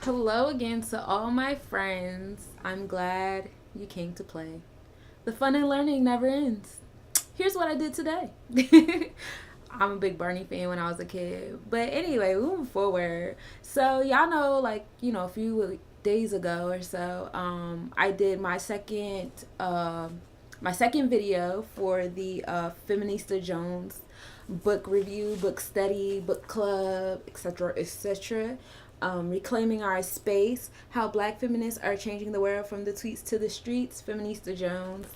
Hello again to all my friends. I'm glad you came to play. The fun and learning never ends. Here's what I did today. I'm a big Barney fan when I was a kid. But anyway, moving forward. So, y'all know, a few days ago or so, I did my second video for the Feminista Jones book review, book study, book club, etc., etc. Reclaiming our space, how black feminists are changing the world from the tweets to the streets. Feminista Jones.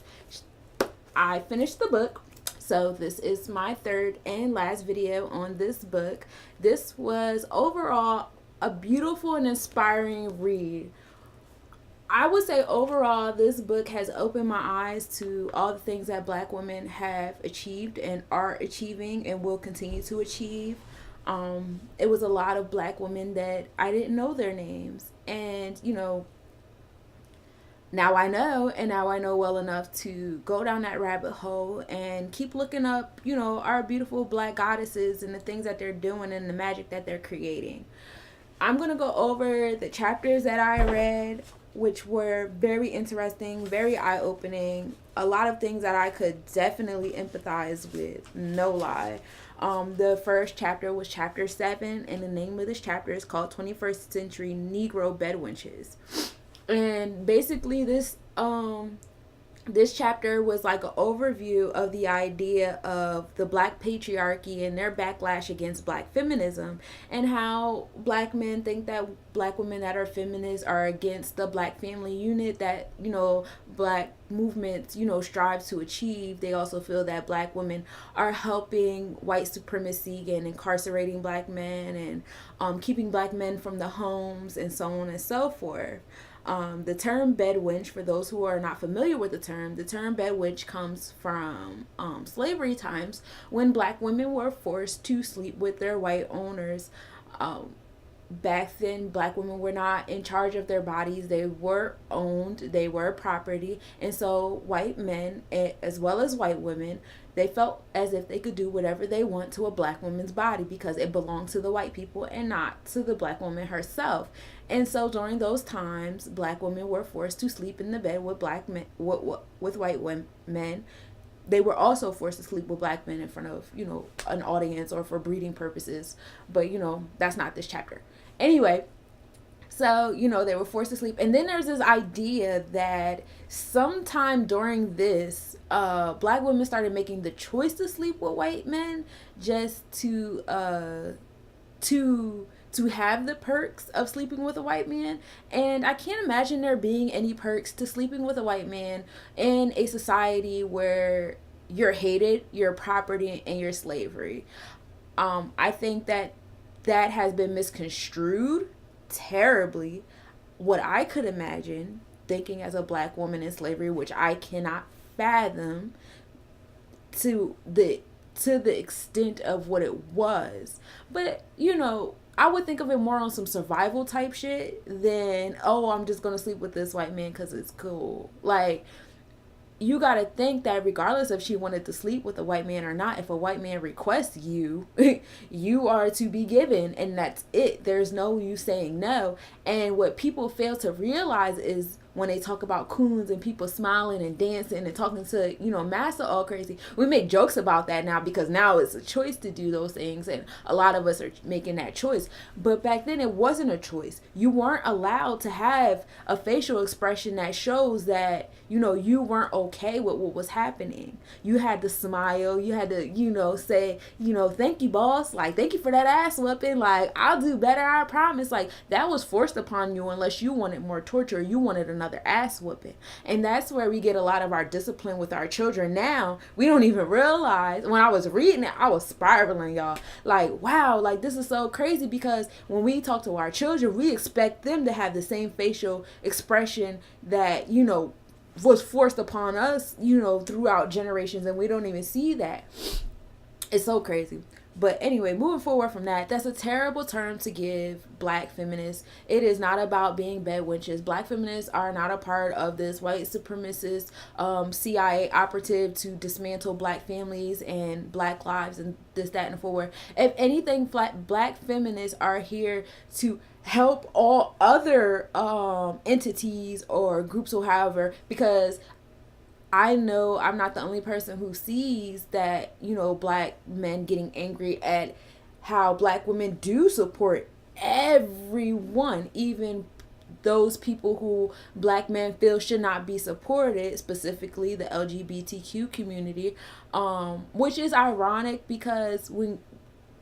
I finished the book, so this is my third and last video on this book. This was overall a beautiful and inspiring read. I would say overall, this book has opened my eyes to all the things that black women have achieved and are achieving and will continue to achieve. It was a lot of black women that I didn't know their names. And, now I know, and now I know well enough to go down that rabbit hole and keep looking up, our beautiful black goddesses and the things that they're doing and the magic that they're creating. I'm going to go over the chapters that I read, which were very interesting, very eye-opening, a lot of things that I could definitely empathize with, no lie. The first chapter was chapter 7, and the name of this chapter is called 21st Century Negro Bedwenches. And basically this chapter was like an overview of the idea of the black patriarchy and their backlash against black feminism, and how black men think that black women that are feminists are against the black family unit that black movements strive to achieve. They also feel that black women are helping white supremacy and incarcerating black men and keeping black men from the homes and so on and so forth. The term bedwench, for those who are not familiar with the term bedwench comes from slavery times, when black women were forced to sleep with their white owners. Back then, black women were not in charge of their bodies. They were owned, they were property. And so white men, as well as white women, they felt as if they could do whatever they want to a black woman's body because it belonged to the white people and not to the black woman herself. And so during those times, black women were forced to sleep in the bed with black men, with white men. They were also forced to sleep with black men in front of, an audience or for breeding purposes. But, that's not this chapter. Anyway, so, they were forced to sleep. And then there's this idea that sometime during this, black women started making the choice to sleep with white men just to have the perks of sleeping with a white man. And I can't imagine there being any perks to sleeping with a white man in a society where you're hated, you're property, and you're slavery. I think that has been misconstrued terribly. What I could imagine thinking as a black woman in slavery, which I cannot fathom to the extent of what it was. But, I would think of it more on some survival type shit than, oh, I'm just going to sleep with this white man because it's cool. Like, you got to think that regardless if she wanted to sleep with a white man or not, if a white man requests you, you are to be given, and that's it. There's no you saying no. And what people fail to realize is when they talk about coons and people smiling and dancing and talking to, massa all crazy, we make jokes about that now because now it's a choice to do those things, and a lot of us are making that choice. But back then it wasn't a choice. You weren't allowed to have a facial expression that shows that, you weren't okay with what was happening. You had to smile. You had to, say, thank you, boss. Like, thank you for that ass whooping. Like, I'll do better, I promise. Like, that was forced upon you unless you wanted more torture. You wanted another ass whooping. And that's where we get a lot of our discipline with our children now. We don't even realize. When I was reading it, I was spiraling, y'all. Like, wow, like, this is so crazy because when we talk to our children, we expect them to have the same facial expression that, was forced upon us, throughout generations, and we don't even see that. It's so crazy. But anyway, moving forward from that, that's a terrible term to give black feminists. It is not about being bed wenches. Black feminists are not a part of this white supremacist CIA operative to dismantle black families and black lives and this, that, and forward. If anything, black feminists are here to help all other entities or groups or however, because I know I'm not the only person who sees that, black men getting angry at how black women do support everyone, even those people who black men feel should not be supported, specifically the LGBTQ community, which is ironic because when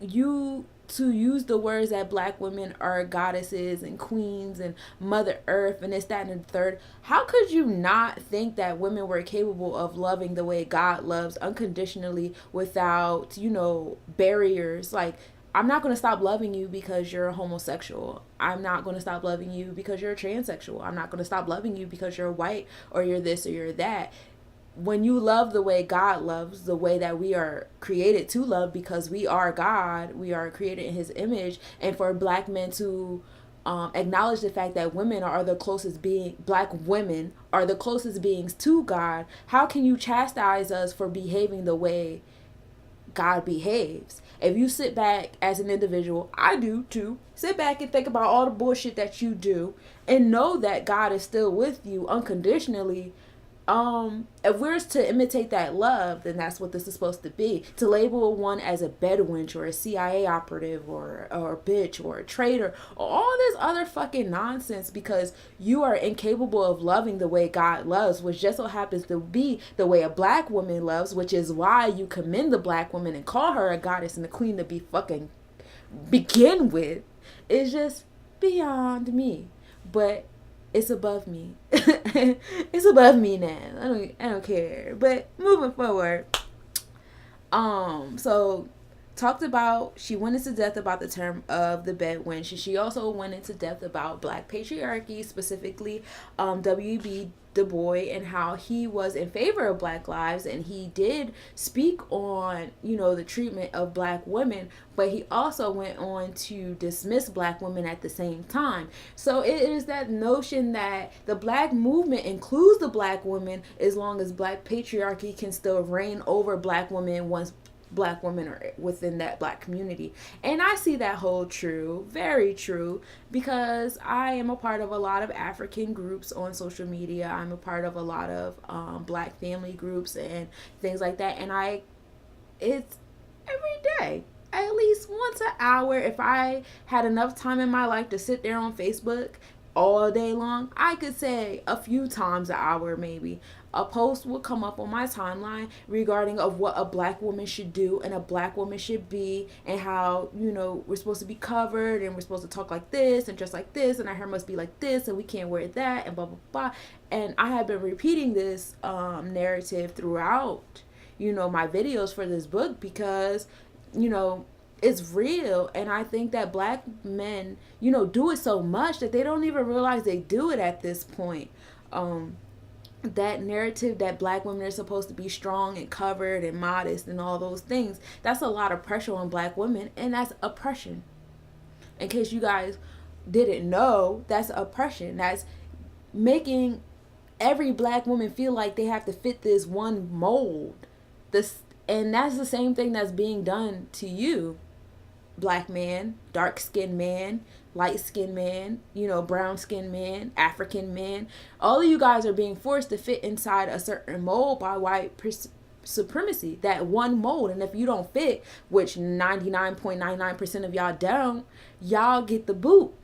you to use the words that black women are goddesses and queens and Mother Earth and this, that, and the third, how could you not think that women were capable of loving the way God loves unconditionally without, barriers? Like, I'm not going to stop loving you because you're a homosexual. I'm not going to stop loving you because you're a transsexual. I'm not going to stop loving you because you're white or you're this or you're that. When you love the way God loves, the way that we are created to love, because we are God, we are created in his image, and for black men to acknowledge the fact that women are the closest being, black women are the closest beings to God, how can you chastise us for behaving the way God behaves? If you sit back as an individual, I do too, sit back and think about all the bullshit that you do and know that God is still with you unconditionally. If we're to imitate that love, then that's what this is supposed to be. To label one as a bedwench or a CIA operative or a bitch or a traitor or all this other fucking nonsense because you are incapable of loving the way God loves, which just so happens to be the way a black woman loves, which is why you commend the black woman and call her a goddess and a queen to be fucking begin with, is just beyond me. But it's above me. It's above me now. I don't care. But moving forward, so talked about, she went into depth about the term of the bedwench. She also went into depth about black patriarchy, specifically W.B. Du Bois, and how he was in favor of black lives, and he did speak on, the treatment of black women, but he also went on to dismiss black women at the same time. So it is that notion that the black movement includes the black women as long as black patriarchy can still reign over black women once black women are within that black community. And I see that hold true, very true, because I am a part of a lot of African groups on social media. I'm a part of a lot of black family groups and things like that, and it's every day, at least once an hour. If I had enough time in my life to sit there on Facebook all day long, I could say a few times an hour maybe, a post will come up on my timeline regarding of what a black woman should do and a black woman should be, and how, we're supposed to be covered and we're supposed to talk like this and dress like this and our hair must be like this and we can't wear that and blah blah blah. And I have been repeating this narrative throughout my videos for this book because it's real. And I think that black men do it so much that they don't even realize they do it at this point. That narrative that black women are supposed to be strong and covered and modest and all those things, that's a lot of pressure on black women, and that's oppression. In case you guys didn't know, that's oppression. That's making every black woman feel like they have to fit this one mold. And that's the same thing that's being done to you, black man, dark-skinned man, light-skinned man, brown-skinned man, African man. All of you guys are being forced to fit inside a certain mold by white supremacy, that one mold. And if you don't fit, which 99.99% of y'all don't, y'all get the boot.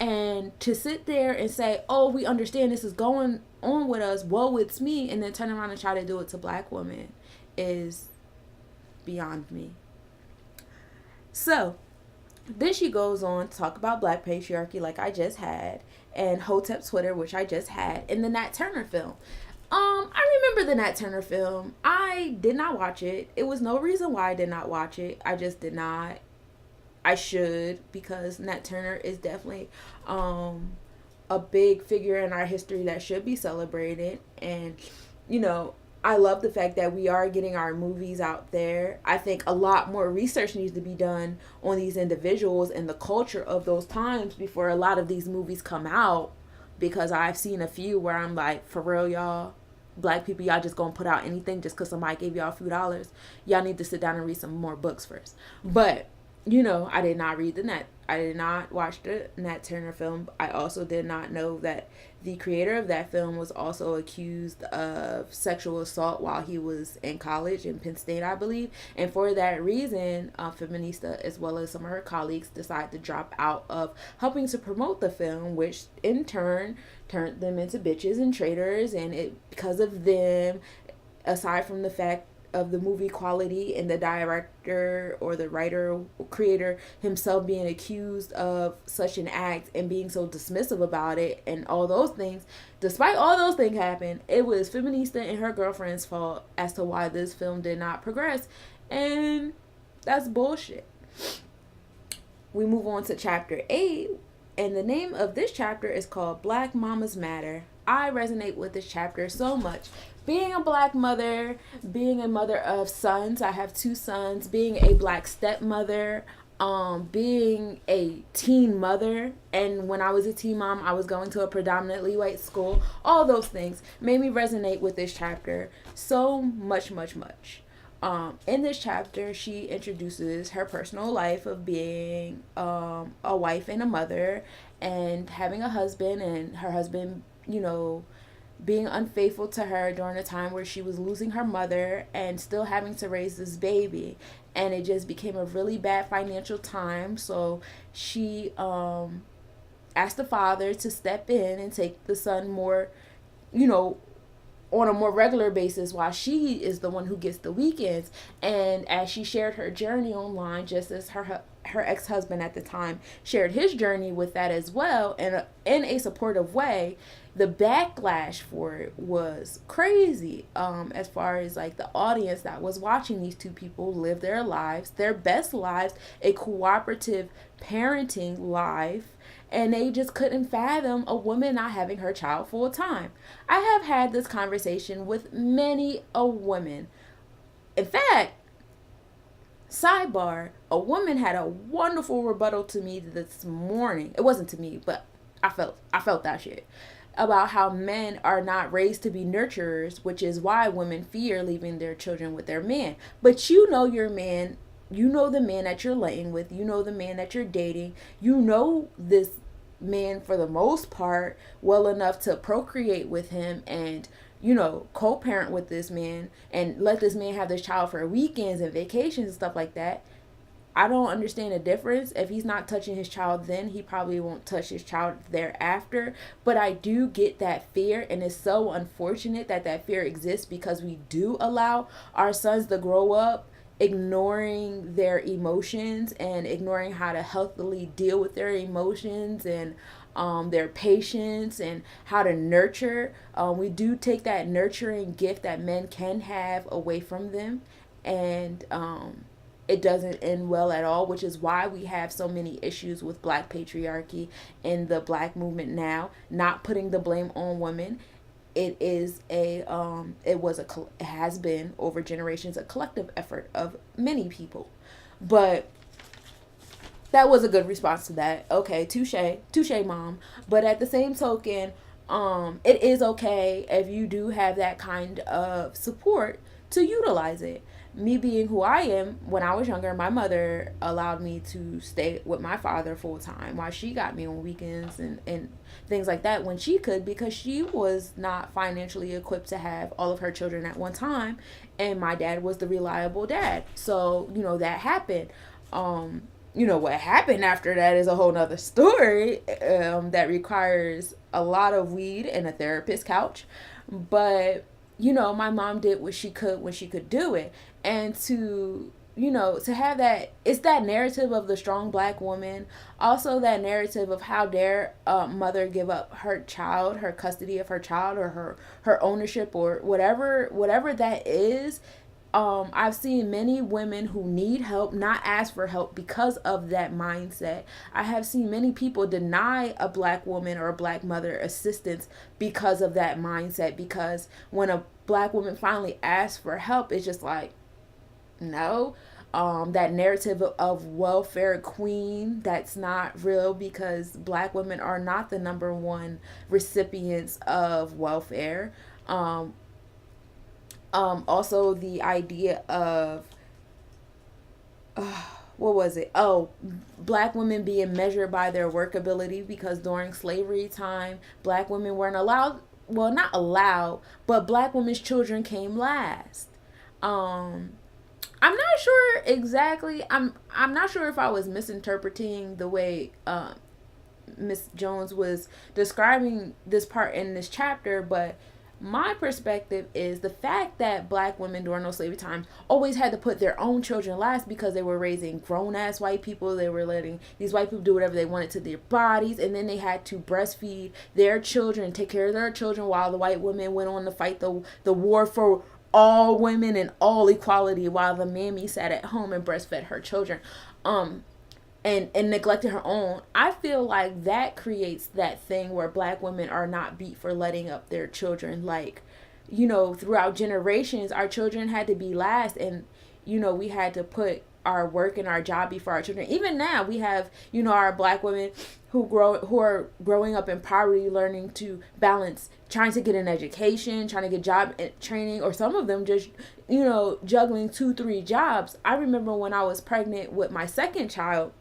And to sit there and say, oh, we understand this is going on with us, woe, it's me, and then turn around and try to do it to black women is beyond me. So then she goes on to talk about black patriarchy, like I just had, and Hotep Twitter, which I just had, and the Nat Turner film. I remember the Nat Turner film. I did not watch it. It was no reason why I did not watch it. I just did not. I should, because Nat Turner is definitely a big figure in our history that should be celebrated. And, I love the fact that we are getting our movies out there. I think a lot more research needs to be done on these individuals and the culture of those times before a lot of these movies come out, because I've seen a few where I'm like, for real, y'all, black people, y'all just gonna put out anything just because somebody gave y'all a few dollars. Y'all need to sit down and read some more books first. But I did not read the Nat. I did not watch the Nat Turner film. I also did not know that the creator of that film was also accused of sexual assault while he was in college in Penn State, I believe. And for that reason, Feminista, as well as some of her colleagues, decided to drop out of helping to promote the film, which in turn turned them into bitches and traitors. And because of them, aside from the fact of the movie quality and the director or the writer or creator himself being accused of such an act and being so dismissive about it and all those things, despite all those things happen, it was Feminista and her girlfriend's fault as to why this film did not progress. And that's bullshit. We move on to chapter 8, and the name of this chapter is called Black Mamas Matter. I resonate with this chapter so much. Being a black mother, being a mother of sons, I have 2 sons, being a black stepmother, being a teen mother, and when I was a teen mom, I was going to a predominantly white school. All those things made me resonate with this chapter so much. In this chapter, she introduces her personal life of being a wife and a mother, and having a husband, and her husband, being unfaithful to her during a time where she was losing her mother and still having to raise this baby. And it just became a really bad financial time. So she asked the father to step in and take the son more, on a more regular basis, while she is the one who gets the weekends. And as she shared her journey online, just as her ex-husband at the time shared his journey with that as well, and in a supportive way, the backlash for it was crazy, as far as like the audience that was watching these 2 people live their lives, their best lives, a cooperative parenting life, and they just couldn't fathom a woman not having her child full time. I have had this conversation with many a woman. In fact, sidebar, a woman had a wonderful rebuttal to me this morning. It wasn't to me, but I felt that shit. About how men are not raised to be nurturers, which is why women fear leaving their children with their man. But your man, the man that you're laying with, the man that you're dating, this man for the most part well enough to procreate with him and co-parent with this man and let this man have this child for weekends and vacations and stuff like that. I don't understand the difference. If he's not touching his child then, he probably won't touch his child thereafter. But I do get that fear, and it's so unfortunate that fear exists, because we do allow our sons to grow up ignoring their emotions and ignoring how to healthily deal with their emotions and their patience and how to nurture. We do take that nurturing gift that men can have away from them, and it doesn't end well at all, which is why we have so many issues with black patriarchy in the black movement now. Not putting the blame on women. It has been over generations a collective effort of many people. But that was a good response to that. Okay, touche, mom. But at the same token, it is okay if you do have that kind of support to utilize it. Me being who I am, when I was younger, my mother allowed me to stay with my father full time while she got me on weekends and things like that when she could, because she was not financially equipped to have all of her children at one time, and my dad was the reliable dad. So, that happened. What happened after that is a whole nother story that requires a lot of weed and a therapist couch. But my mom did what she could when she could do it. And to have that, it's that narrative of the strong black woman. Also that narrative of how dare mother give up her child, her custody of her child, or her ownership, or whatever that is. I've seen many women who need help not ask for help because of that mindset. I have seen many people deny a black woman or a black mother assistance because of that mindset. Because when a black woman finally asks for help, it's just like, no. That narrative of welfare queen, that's not real, because black women are not the number one recipients of welfare. Also the idea of what was it? Oh, black women being measured by their workability, because during slavery time, black women weren't allowed, well, not allowed, but black women's children came last. I'm not sure exactly. I'm not sure if I was misinterpreting the way Miss Jones was describing this part in this chapter, but my perspective is the fact that black women during those slavery times always had to put their own children last, because they were raising grown-ass white people. They were letting these white people do whatever they wanted to their bodies, and then they had to breastfeed their children, take care of their children, while the white women went on to fight the war for all women and all equality, while the mammy sat at home and breastfed her children. And neglected her own. I feel like that creates that thing where black women are not beat for letting up their children. Like, throughout generations, our children had to be last, and, we had to put our work and our job before our children. Even now, we have, our black women who are growing up in poverty, learning to balance, trying to get an education, trying to get job training, or some of them just, juggling 2-3 jobs. I remember when I was pregnant with my second child,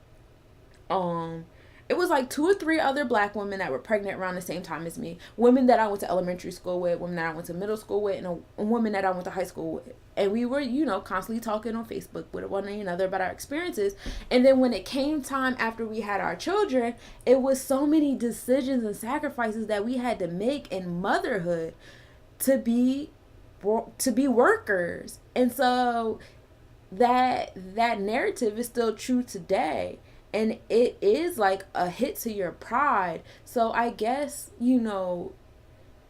it was like 2 or 3 other black women that were pregnant around the same time as me. Women that I went to elementary school with, women that I went to middle school with, and a woman that I went to high school with. And we were, constantly talking on Facebook with one another about our experiences. And then when it came time after we had our children, it was so many decisions and sacrifices that we had to make in motherhood to be workers. And so that narrative is still true today. And it is like a hit to your pride. So I guess,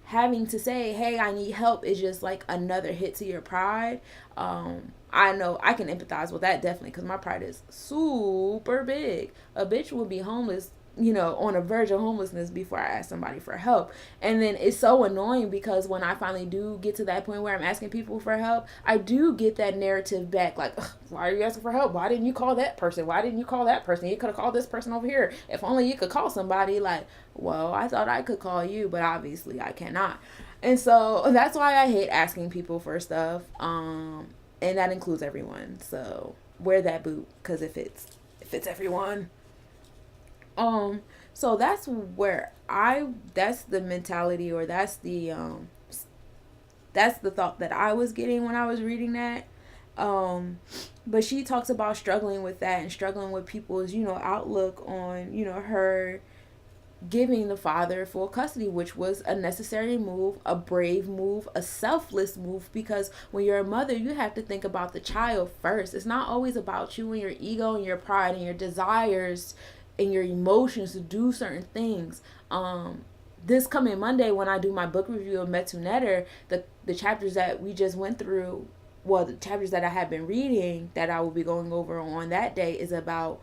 having to say, hey, I need help is just like another hit to your pride. I know I can empathize with that, definitely, because my pride is super big. A bitch will be homeless, on a verge of homelessness before I ask somebody for help. And then it's so annoying, because when I finally do get to that point where I'm asking people for help, I do get that narrative back, like, why are you asking for help? Why didn't you call that person? Why didn't you call that person? You could have called this person over here. If only you could call somebody. Like, well, I thought I could call you, but obviously I cannot. And so that's why I hate asking people for stuff. And that includes everyone. So wear that boot, because it fits everyone. So that's where that's the mentality, or that's the thought that I was getting when I was reading that. But she talks about struggling with that, and struggling with people's, outlook on, her giving the father full custody, which was a necessary move, a brave move, a selfless move, because when you're a mother, you have to think about the child first. It's not always about you and your ego and your pride and your desires and your emotions to do certain things. This coming Monday, when I do my book review of Metu Neter, the chapters that we just went through, well, the chapters that I have been reading that I will be going over on that day, is about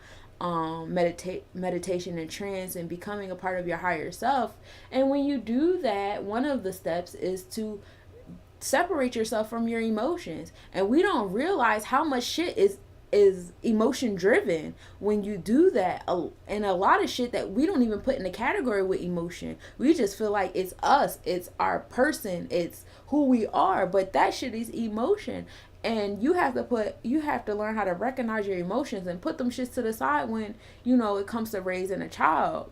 meditation and trance and becoming a part of your higher self. And when you do that, one of the steps is to separate yourself from your emotions. And we don't realize how much shit is emotion driven when you do that, and a lot of shit that we don't even put in the category with emotion. We just feel like it's us, it's our person, it's who we are, but that shit is emotion. And you have to learn how to recognize your emotions and put them shits to the side when it comes to raising a child,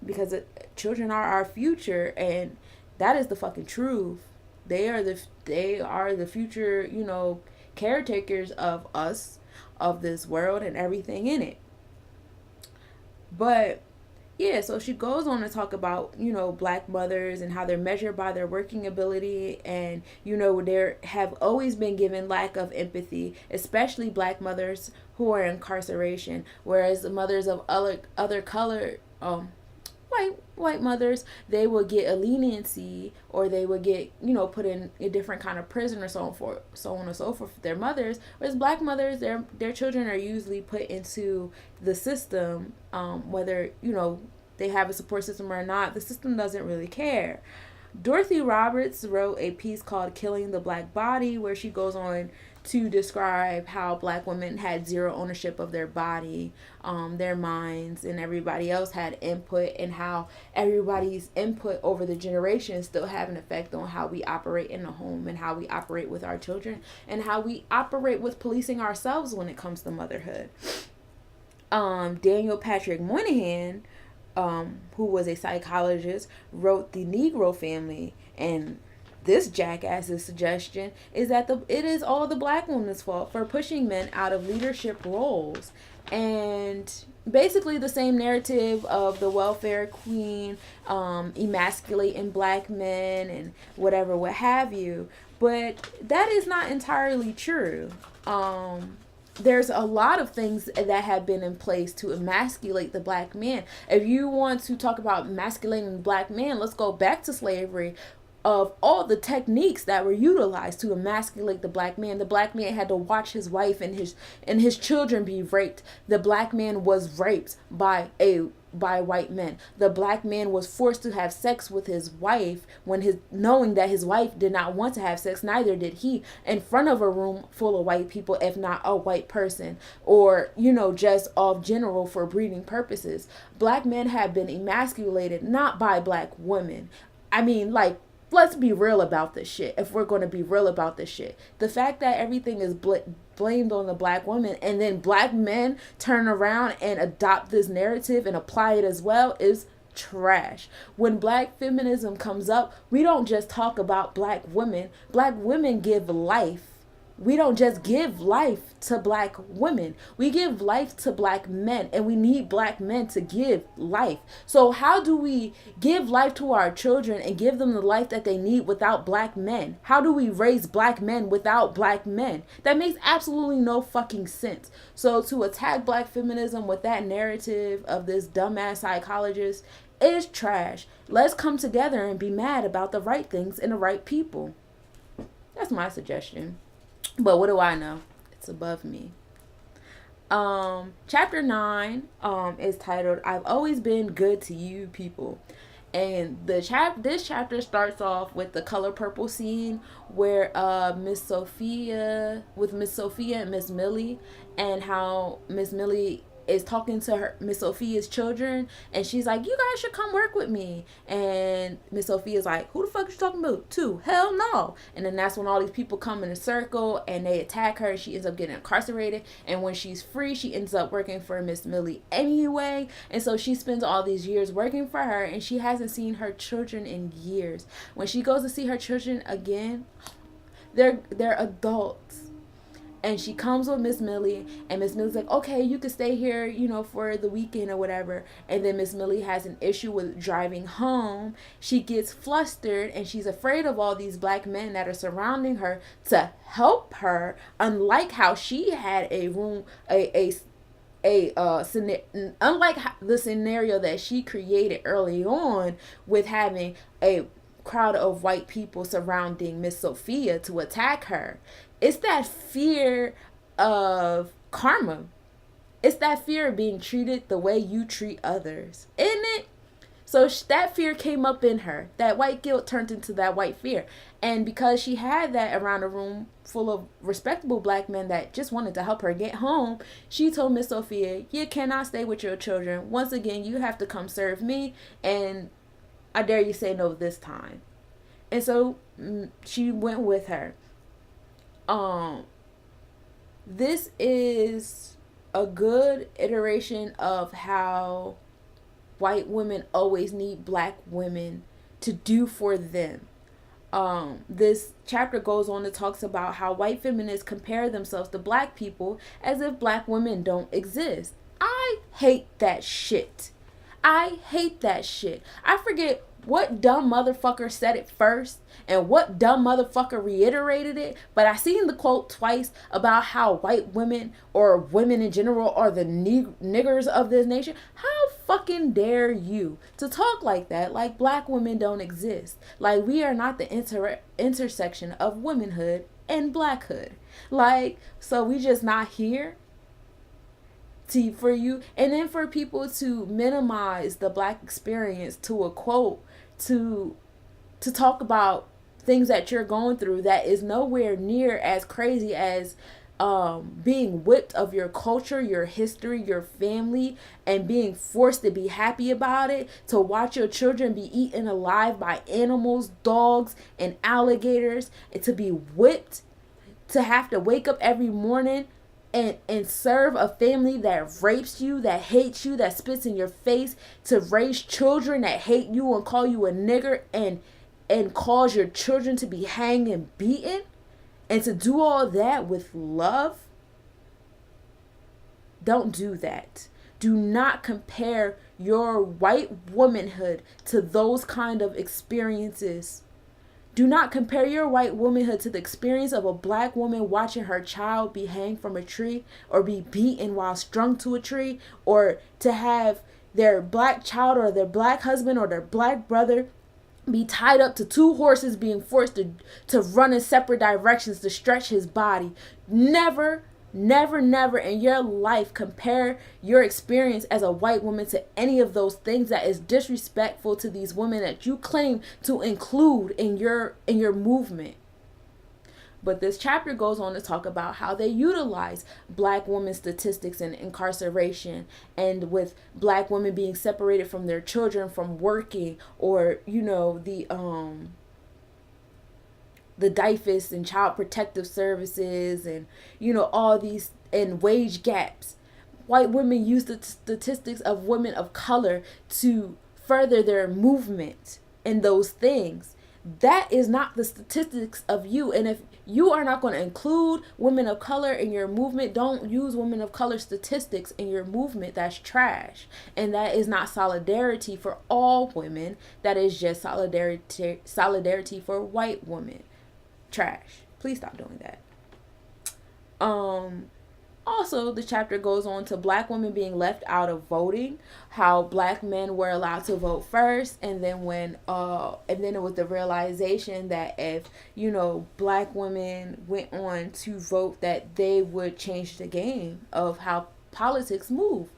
because children are our future, and that is the fucking truth. They are the future, caretakers of us, of this world, and everything in it. But yeah, so she goes on to talk about, black mothers and how they're measured by their working ability, and they have always been given lack of empathy, especially black mothers who are in incarceration, whereas the mothers of other color, white mothers, they would get a leniency, or they would get, put in a different kind of prison, or so on and so forth for their mothers. Whereas black mothers, their children are usually put into the system, whether they have a support system or not. The system doesn't really care. Dorothy Roberts wrote a piece called "Killing the Black Body," where she goes on to describe how black women had zero ownership of their body, their minds, and everybody else had input, and how everybody's input over the generations still have an effect on how we operate in the home, and how we operate with our children, and how we operate with policing ourselves when it comes to motherhood. Daniel Patrick Moynihan, who was a psychologist, wrote The Negro Family, and this jackass's suggestion is that it is all the black woman's fault for pushing men out of leadership roles. And basically the same narrative of the welfare queen, emasculating black men and whatever, what have you. But that is not entirely true. There's a lot of things that have been in place to emasculate the black man. If you want to talk about emasculating the black man, let's go back to slavery. Of all the techniques that were utilized to emasculate the black man had to watch his wife and his children be raped. The black man was raped by white men. The black man was forced to have sex with his wife knowing that his wife did not want to have sex, neither did he, in front of a room full of white people, if not a white person, or just off general for breeding purposes. Black men have been emasculated, not by black women. I mean, let's be real about this shit. If we're going to be real about this shit, the fact that everything is blamed on the black woman, and then black men turn around and adopt this narrative and apply it as well, is trash. When black feminism comes up, we don't just talk about black women. Black women give life. We don't just give life to black women. We give life to black men, and we need black men to give life. So how do we give life to our children and give them the life that they need without black men? How do we raise black men without black men? That makes absolutely no fucking sense. So to attack black feminism with that narrative of this dumbass psychologist is trash. Let's come together and be mad about the right things and the right people. That's my suggestion. But what do I know? It's above me. Chapter 9 is titled "I've Always Been Good to You People." And this chapter starts off with the color purple scene where Miss Sophia and Miss Millie, and how Miss Millie is talking to Miss Sophia's children, and she's like, "You guys should come work with me." And Miss Sophia's like, "Who the fuck you talking about to? Hell no." And then that's when all these people come in a circle and they attack her. She ends up getting incarcerated, and when she's free, she ends up working for Miss Millie anyway. And so she spends all these years working for her, and she hasn't seen her children in years. When she goes to see her children again, they're adults. And she comes with Miss Millie, and Miss Millie's like, "Okay, you can stay here, for the weekend or whatever." And then Miss Millie has an issue with driving home. She gets flustered, and she's afraid of all these black men that are surrounding her to help her. Unlike how she had unlike the scenario that she created early on with having a crowd of white people surrounding Miss Sophia to attack her. It's that fear of karma. It's that fear of being treated the way you treat others, isn't it? So that fear came up in her. That white guilt turned into that white fear. And because she had that around a room full of respectable black men that just wanted to help her get home, she told Miss Sophia, "You cannot stay with your children. Once again, you have to come serve me, and I dare you say no this time." And so she went with her. This is a good iteration of how white women always need black women to do for them. This chapter goes on to talks about how white feminists compare themselves to black people as if black women don't exist. I hate that shit. I hate that shit. I forget what dumb motherfucker said it first and what dumb motherfucker reiterated it, but I seen the quote twice about how white women or women in general are the niggers of this nation. How fucking dare you to talk like that, like black women don't exist, like we are not the intersection of womanhood and blackhood, like, so we just not here for you. And then for people to minimize the black experience to a quote, to talk about things that you're going through that is nowhere near as crazy as being whipped of your culture, your history, your family, and being forced to be happy about it, to watch your children be eaten alive by animals, dogs, and alligators, and to be whipped, to have to wake up every morning and serve a family that rapes you, that hates you, that spits in your face, to raise children that hate you and call you a nigger and cause your children to be hanged and beaten, and to do all that with love. Don't do that. Do not compare your white womanhood to those kind of experiences. Do not compare your white womanhood to the experience of a black woman watching her child be hanged from a tree, or be beaten while strung to a tree, or to have their black child or their black husband or their black brother be tied up to two horses, being forced to run in separate directions to stretch his body. Never, never, never in your life compare your experience as a white woman to any of those things that is disrespectful to these women that you claim to include in your movement. But this chapter goes on to talk about how they utilize black women statistics in incarceration, and with black women being separated from their children from working, or, you know, the DIFUS and child protective services, and, you know, all these, and wage gaps. White women use the statistics of women of color to further their movement in those things. That is not the statistics of you. And if you are not going to include women of color in your movement, don't use women of color statistics in your movement. That's trash. And that is not solidarity for all women. That is just solidarity for white women. Trash. Please stop doing that. Also, the chapter goes on to black women being left out of voting, how black men were allowed to vote first, and then it was the realization that if, you know, black women went on to vote, that they would change the game of how politics move.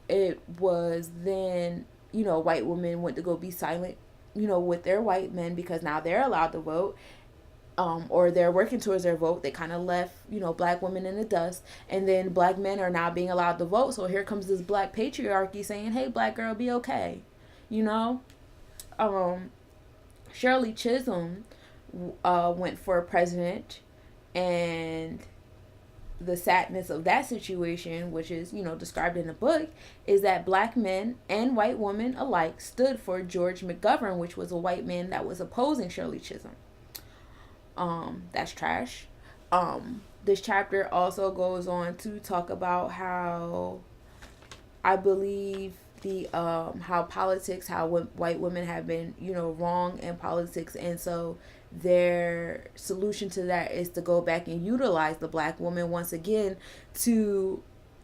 It was then, you know, white women went to go be silent, you know, with their white men, because now they're allowed to vote. Or they're working towards their vote. They kind of left, you know, black women in the dust. And then black men are now being allowed to vote. So here comes this black patriarchy saying, hey, black girl, be okay. You know? Shirley Chisholm went for president. And the sadness of that situation, which is, you know, described in the book, is that black men and white women alike stood for George McGovern, which was a white man that was opposing Shirley Chisholm. That's trash. This chapter also goes on to talk about how I believe how politics, how white women have been, you know, wrong in politics, and so their solution to that is to go back and utilize the black woman once again to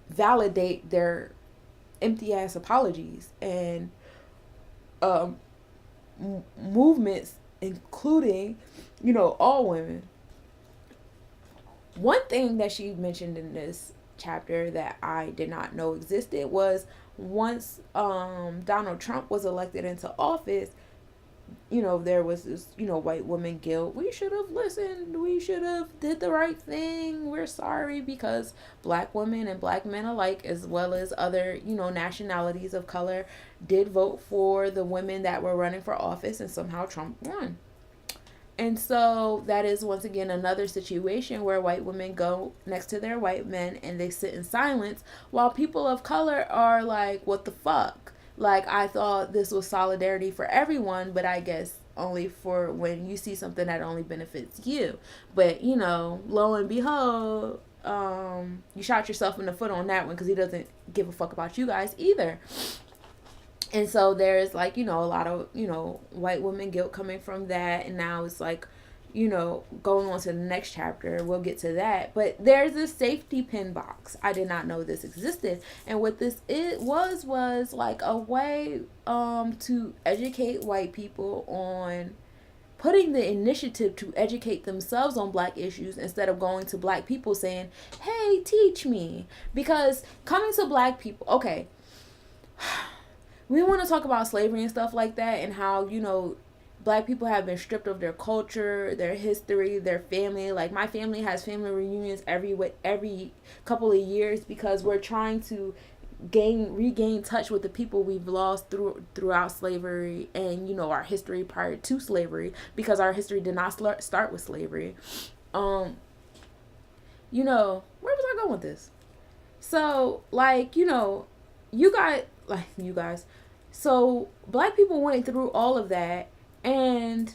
validate their empty ass apologies and movements, including, you know, all women. One thing that she mentioned in this chapter that I did not know existed was once Donald Trump was elected into office, you know, there was this, you know, white woman guilt. We should have listened. We should have did the right thing. We're sorry, because black women and black men alike, as well as other, you know, nationalities of color, did vote for the women that were running for office, and somehow Trump won. And so that is once again another situation where white women go next to their white men and they sit in silence, while people of color are like, what the fuck? Like, I thought this was solidarity for everyone, but I guess only for when you see something that only benefits you. But, you know, lo and behold, you shot yourself in the foot on that one, because he doesn't give a fuck about you guys either. And so there's like, a lot of, white women guilt coming from that. And now it's like, going on to the next chapter, we'll get to that. But there's this safety pin box. I did not know this existed. And what this was like a way to educate white people on putting the initiative to educate themselves on black issues instead of going to black people saying, hey, teach me. Because coming to black people, okay, we want to talk about slavery and stuff like that, and how, black people have been stripped of their culture, their history, their family. Like, my family has family reunions every couple of years because we're trying to regain touch with the people we've lost throughout slavery, and our history prior to slavery, because our history did not start with slavery. Where was I going with this? So, like, you guys, so black people went through all of that, and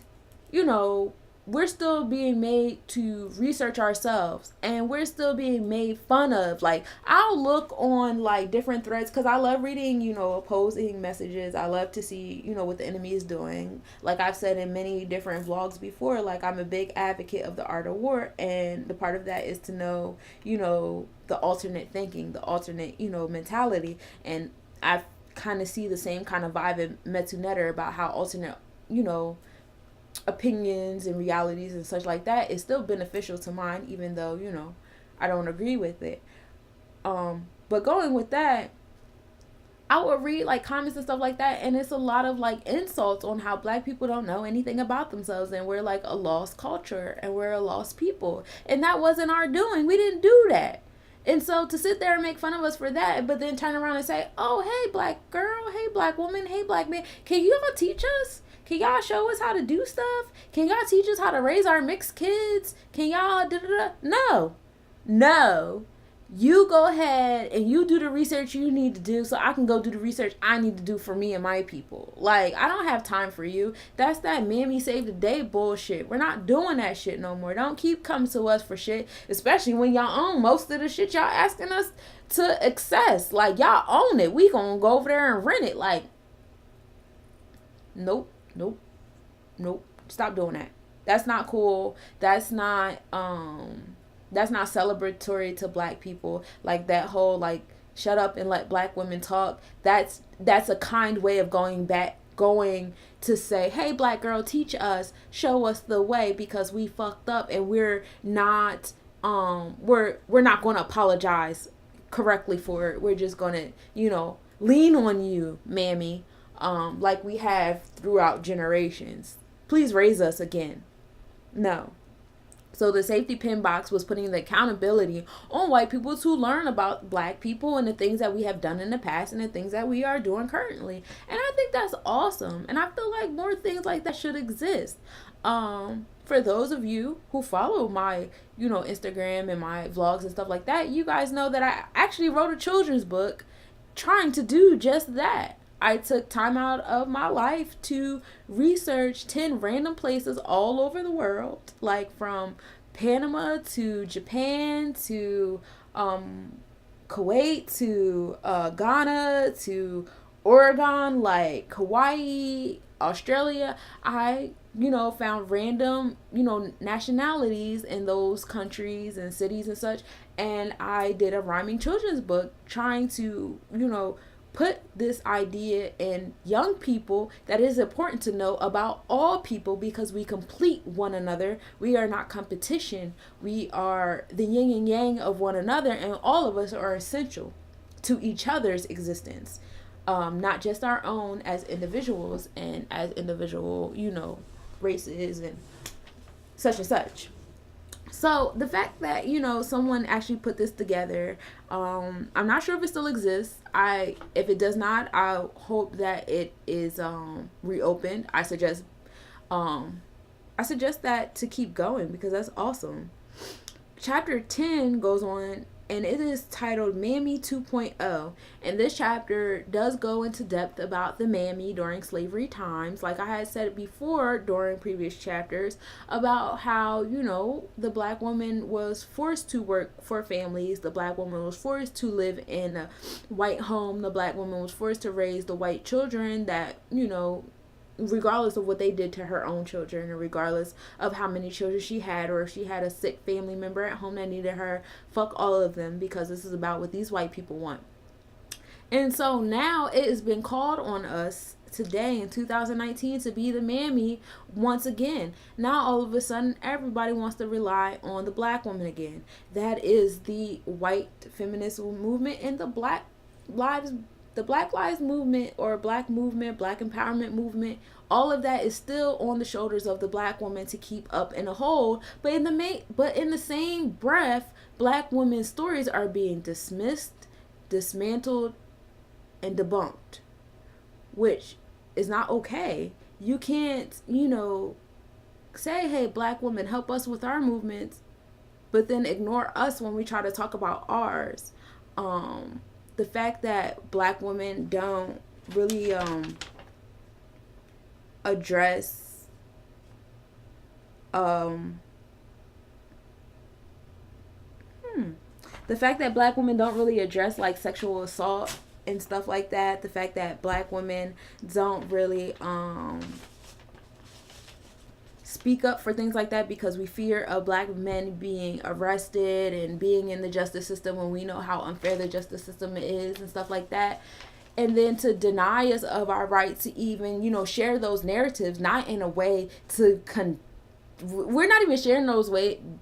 we're still being made to research ourselves, and we're still being made fun of. Like, I'll look on like different threads because I love reading opposing messages. I love to see what the enemy is doing. Like I've said in many different vlogs before, like, I'm a big advocate of the art of war, and the part of that is to know the alternate thinking, the alternate mentality. And I kind of see the same kind of vibe in Metu Netter about how alternate opinions and realities and such like that is still beneficial to mine, even though I don't agree with it. But going with that, I would read like comments and stuff like that, and it's a lot of like insults on how black people don't know anything about themselves, and we're like a lost culture, and we're a lost people, and that wasn't our doing. We didn't do that. And so to sit there and make fun of us for that, but then turn around and say, oh, hey, black girl, hey, black woman, hey, black man, can you all teach us? Can y'all show us how to do stuff? Can y'all teach us how to raise our mixed kids? Can y'all da-da-da? No. You go ahead and you do the research you need to do so I can go do the research I need to do for me and my people. Like, I don't have time for you. That's that mammy save the day bullshit. We're not doing that shit no more. Don't keep coming to us for shit, especially when y'all own most of the shit y'all asking us to access. Like, y'all own it. We gonna go over there and rent it. Like, nope. Stop doing that. That's not cool. That's not celebratory to black people. Like, that whole like shut up and let black women talk. That's a kind way of going to say, hey, black girl, teach us, show us the way, because we fucked up and we're not going to apologize correctly for it. We're just going to lean on you, mammy, like we have throughout generations. Please raise us again. No. So the safety pin box was putting the accountability on white people to learn about black people and the things that we have done in the past and the things that we are doing currently. And I think that's awesome. And I feel like more things like that should exist. For those of you who follow my, Instagram and my vlogs and stuff like that, you guys know that I actually wrote a children's book trying to do just that. I took time out of my life to research 10 random places all over the world, like from Panama to Japan to Kuwait to Ghana to Oregon, like Hawaii, Australia. I found random nationalities in those countries and cities and such, and I did a rhyming children's book trying to put this idea in young people that is important to know about all people, because we complete one another. We are not competition. We are the yin and yang of one another, and all of us are essential to each other's existence, not just our own as individuals and as individual races and such and such. So the fact that someone actually put this together, I'm not sure if it still exists. If it does not, I hope that it is reopened. I suggest that to keep going, because that's awesome. Chapter 10 goes on and it is titled Mammy 2.0. And this chapter does go into depth about the mammy during slavery times, like I had said before during previous chapters, about how, the black woman was forced to work for families, the black woman was forced to live in a white home, the black woman was forced to raise the white children that, regardless of what they did to her own children, or regardless of how many children she had, or if she had a sick family member at home that needed her, fuck all of them, because this is about what these white people want. And so now it has been called on us today in 2019 to be the mammy once again. Now all of a sudden everybody wants to rely on the black woman again. That is the white feminist movement and the Black Lives movement, or black movement, black empowerment movement. All of that is still on the shoulders of the black woman to keep up and hold. But in the same breath, black women's stories are being dismissed, dismantled, and debunked, which is not okay. You can't, say, hey, black women, help us with our movements, but then ignore us when we try to talk about ours. The fact that black women don't really address the fact that black women don't really address like sexual assault and stuff like that, the fact that black women don't really speak up for things like that because we fear of black men being arrested and being in the justice system when we know how unfair the justice system is and stuff like that. And then to deny us of our right to even, share those narratives, not in a way to we're not even sharing those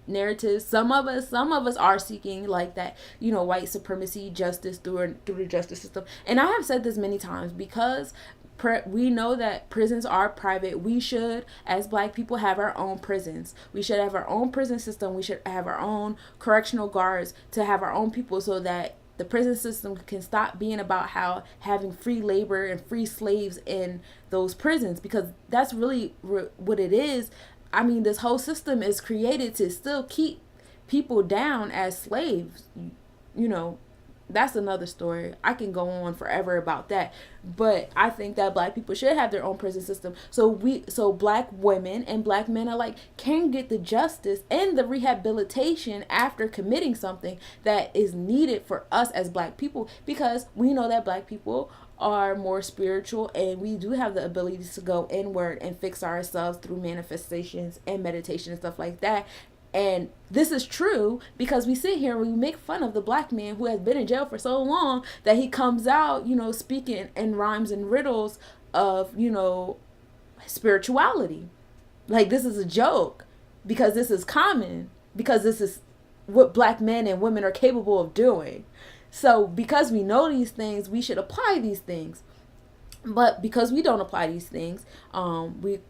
narratives. Some of us are seeking like that, white supremacy justice through the justice system. And I have said this many times, because we know that prisons are private. We should, as black people, have our own prisons. We should have our own prison system. We should have our own correctional guards, to have our own people, so that the prison system can stop being about having free labor and free slaves in those prisons, because that's really what it is. I mean, this whole system is created to still keep people down as slaves. That's another story. I can go on forever about that. But I think that black people should have their own prison system. So black women and black men alike can get the justice and the rehabilitation after committing something that is needed for us as black people, because we know that black people are more spiritual, and we do have the ability to go inward and fix ourselves through manifestations and meditation and stuff like that. And this is true because we sit here and we make fun of the black man who has been in jail for so long that he comes out, speaking in rhymes and riddles of, spirituality. Like, this is a joke, because this is common, because this is what black men and women are capable of doing. So because we know these things, we should apply these things. But because we don't apply these things,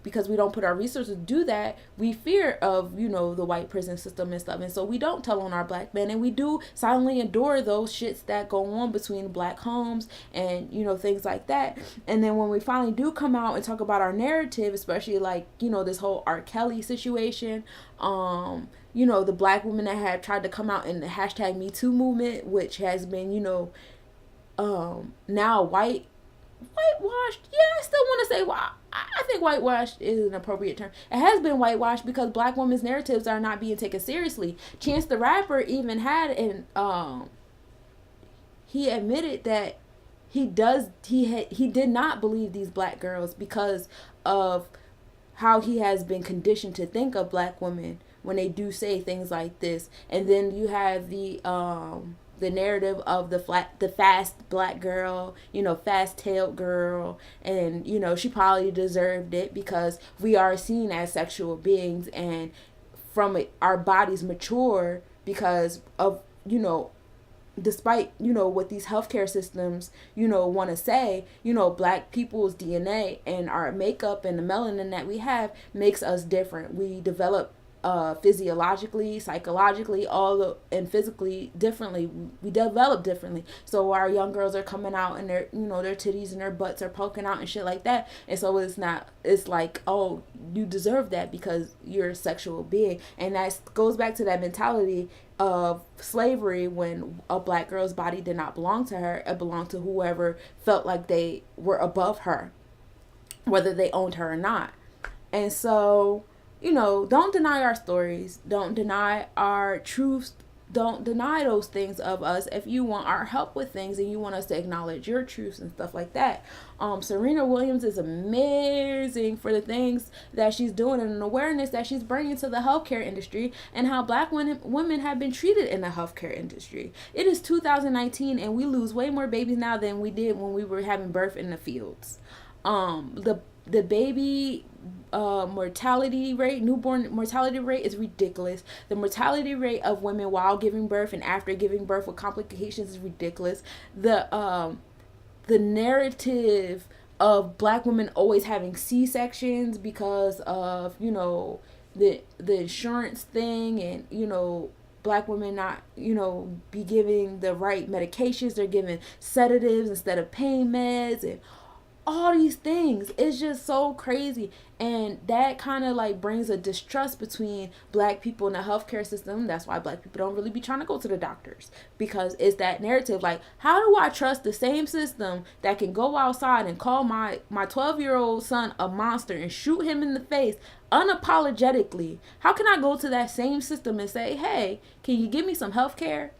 because we don't put our resources to do that, we fear of, the white prison system and stuff. And so we don't tell on our black men, and we do silently endure those shits that go on between black homes and, things like that. And then when we finally do come out and talk about our narrative, especially like, this whole R. Kelly situation, the black women that have tried to come out in the hashtag Me Too movement, which has been, now whitewashed. I still want to say I think whitewashed is an appropriate term. It has been whitewashed because black women's narratives are not being taken seriously. Chance the Rapper even had he admitted that he did not believe these black girls because of how he has been conditioned to think of black women when they do say things like this. And then you have the narrative of the fast black girl, fast-tailed girl, and she probably deserved it because we are seen as sexual beings, and from it, our bodies mature because of despite what these healthcare systems want to say, black people's DNA and our makeup and the melanin that we have makes us different. We develop physiologically, psychologically, and physically differently. We develop differently. So our young girls are coming out and their, their titties and their butts are poking out and shit like that. And so it's like, oh, you deserve that because you're a sexual being. And that goes back to that mentality of slavery, when a black girl's body did not belong to her. It belonged to whoever felt like they were above her, whether they owned her or not. And so, don't deny our stories. Don't deny our truths. Don't deny those things of us. If you want our help with things and you want us to acknowledge your truths and stuff like that. Serena Williams is amazing for the things that she's doing and an awareness that she's bringing to the healthcare industry and how black women have been treated in the healthcare industry. It is 2019 and we lose way more babies now than we did when we were having birth in the fields. The baby mortality rate, newborn mortality rate is ridiculous. The mortality rate of women while giving birth and after giving birth with complications is ridiculous. The narrative of black women always having C-sections because of, the insurance thing and, black women not, be giving the right medications. They're giving sedatives instead of pain meds and all these things. It's just so crazy. And that kind of like brings a distrust between black people in the healthcare system. That's why black people don't really be trying to go to the doctors, because it's that narrative. Like, how do I trust the same system that can go outside and call my 12-year-old son a monster and shoot him in the face unapologetically? How can I go to that same system and say, hey, can you give me some healthcare?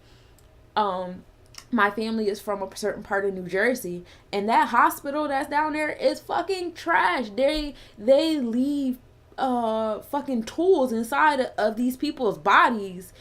My family is from a certain part of New Jersey, and that hospital that's down there is fucking trash. They leave fucking tools inside of these people's bodies.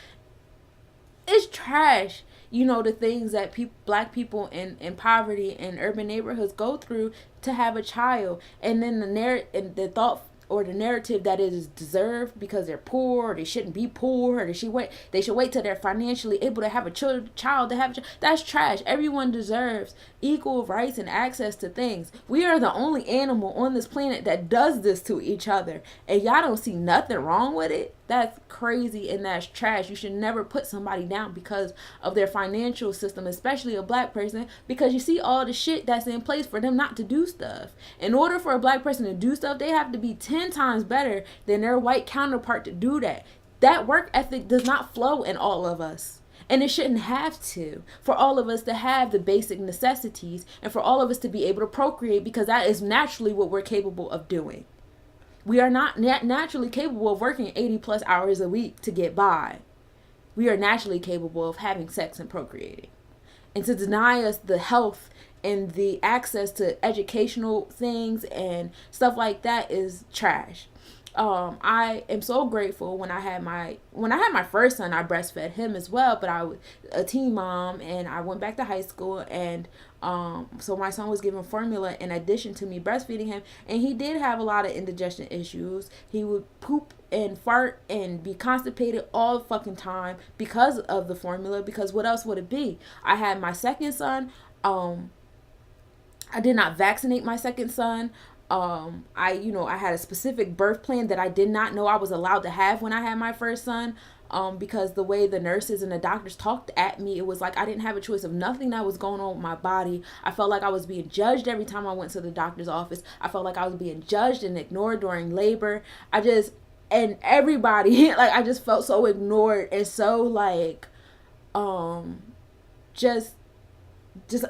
It's trash. The things that black people in poverty and urban neighborhoods go through to have a child, and then the thought or the narrative that it is deserved because they're poor, or they shouldn't be poor, or they should wait till they're financially able to have a child to have a child. That's trash. Everyone deserves equal rights and access to things. We are the only animal on this planet that does this to each other, and y'all don't see nothing wrong with it. That's crazy and that's trash. You should never put somebody down because of their financial system, especially a black person, because you see all the shit that's in place for them not to do stuff. In order for a black person to do stuff, they have to be 10 times better than their white counterpart to do that. That work ethic does not flow in all of us. And it shouldn't have to. For all of us to have the basic necessities and for all of us to be able to procreate, because that is naturally what we're capable of doing. We are not naturally capable of working 80 plus hours a week to get by. We are naturally capable of having sex and procreating. And to deny us the health and the access to educational things and stuff like that is trash. I am so grateful when I had my first son, I breastfed him as well, but I was a teen mom and I went back to high school, and so my son was given formula in addition to me breastfeeding him, and he did have a lot of indigestion issues. He would poop and fart and be constipated all the fucking time because of the formula, because what else would it be? I had my second son. I did not vaccinate my second son. I had a specific birth plan that I did not know I was allowed to have when I had my first son. Because the way the nurses and the doctors talked at me, it was like I didn't have a choice of nothing that was going on with my body. I felt like I was being judged every time I went to the doctor's office. I felt like I was being judged and ignored during labor. And everybody, like, I just felt so ignored and so like, just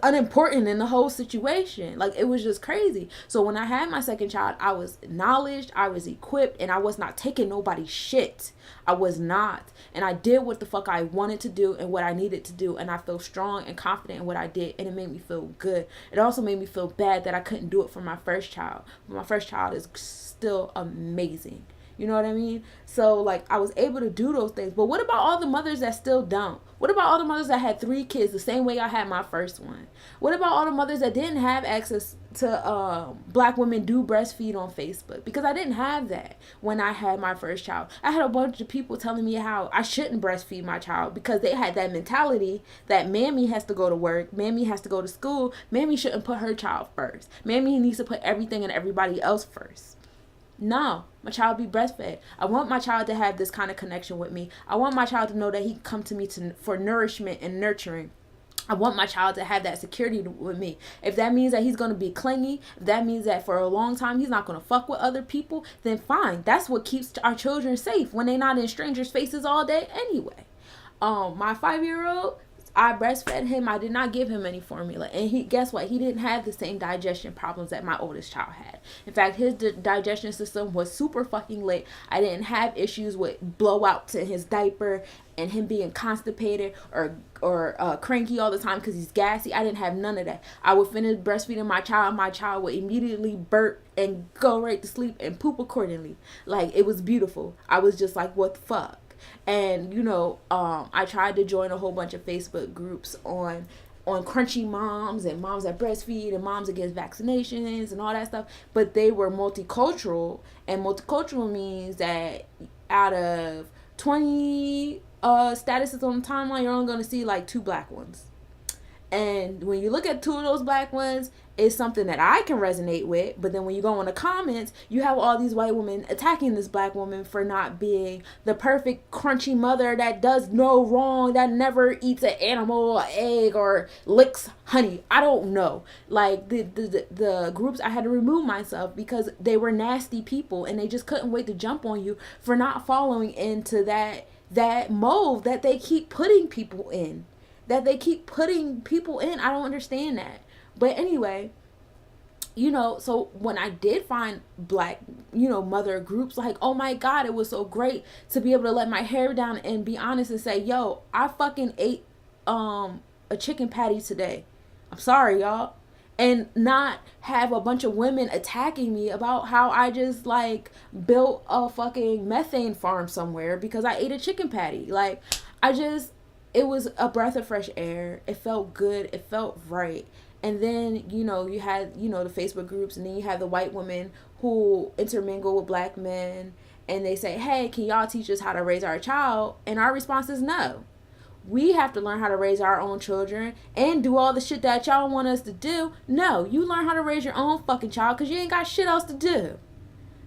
unimportant in the whole situation. Like, it was just crazy. So when I had my second child, I was acknowledged, I was equipped, and I was not taking nobody's shit. I was not. And I did what the fuck I wanted to do and what I needed to do, and I feel strong and confident in what I did, and it made me feel good. It also made me feel bad that I couldn't do it for my first child. My first child is still amazing. You know what I mean? So, like, I was able to do those things. But what about all the mothers that still don't? What about all the mothers that had 3 kids the same way I had my first one? What about all the mothers that didn't have access to black women do breastfeed on Facebook? Because I didn't have that when I had my first child. I had a bunch of people telling me how I shouldn't breastfeed my child because they had that mentality that mammy has to go to work, mammy has to go to school, mammy shouldn't put her child first. Mammy needs to put everything and everybody else first. No, my child be breastfed. I want my child to have this kind of connection with me. I want my child to know that he can come to me for nourishment and nurturing. I want my child to have that security with me. If that means that he's going to be clingy, if that means that for a long time he's not going to fuck with other people, then fine. That's what keeps our children safe when they're not in strangers' faces all day anyway. My 5-year-old, I breastfed him. I did not give him any formula. And guess what? He didn't have the same digestion problems that my oldest child had. In fact, his digestion system was super fucking lit. I didn't have issues with blowouts in his diaper and him being constipated or cranky all the time because he's gassy. I didn't have none of that. I would finish breastfeeding my child. My child would immediately burp and go right to sleep and poop accordingly. Like, it was beautiful. I was just like, what the fuck? And I tried to join a whole bunch of Facebook groups on crunchy moms and moms that breastfeed and moms against vaccinations and all that stuff, but they were multicultural, and multicultural means that out of 20 statuses on the timeline, you're only going to see like 2 black ones. And when you look at 2 of those black ones, it's something that I can resonate with. But then when you go in the comments, you have all these white women attacking this black woman for not being the perfect crunchy mother that does no wrong, that never eats an animal, an egg, or licks honey. I don't know. Like, the groups, I had to remove myself because they were nasty people and they just couldn't wait to jump on you for not following into that mold that they keep putting people in. I don't understand that. But anyway, so when I did find black, mother groups, like, oh my God, it was so great to be able to let my hair down and be honest and say, yo, I fucking ate a chicken patty today. I'm sorry, y'all. And not have a bunch of women attacking me about how I just, like, built a fucking methane farm somewhere because I ate a chicken patty. Like, it was a breath of fresh air. It felt good. It felt right. And then, you had, the Facebook groups, and then you have the white women who intermingle with black men, and they say, hey, can y'all teach us how to raise our child? And our response is no. We have to learn how to raise our own children and do all the shit that y'all want us to do. No, you learn how to raise your own fucking child because you ain't got shit else to do.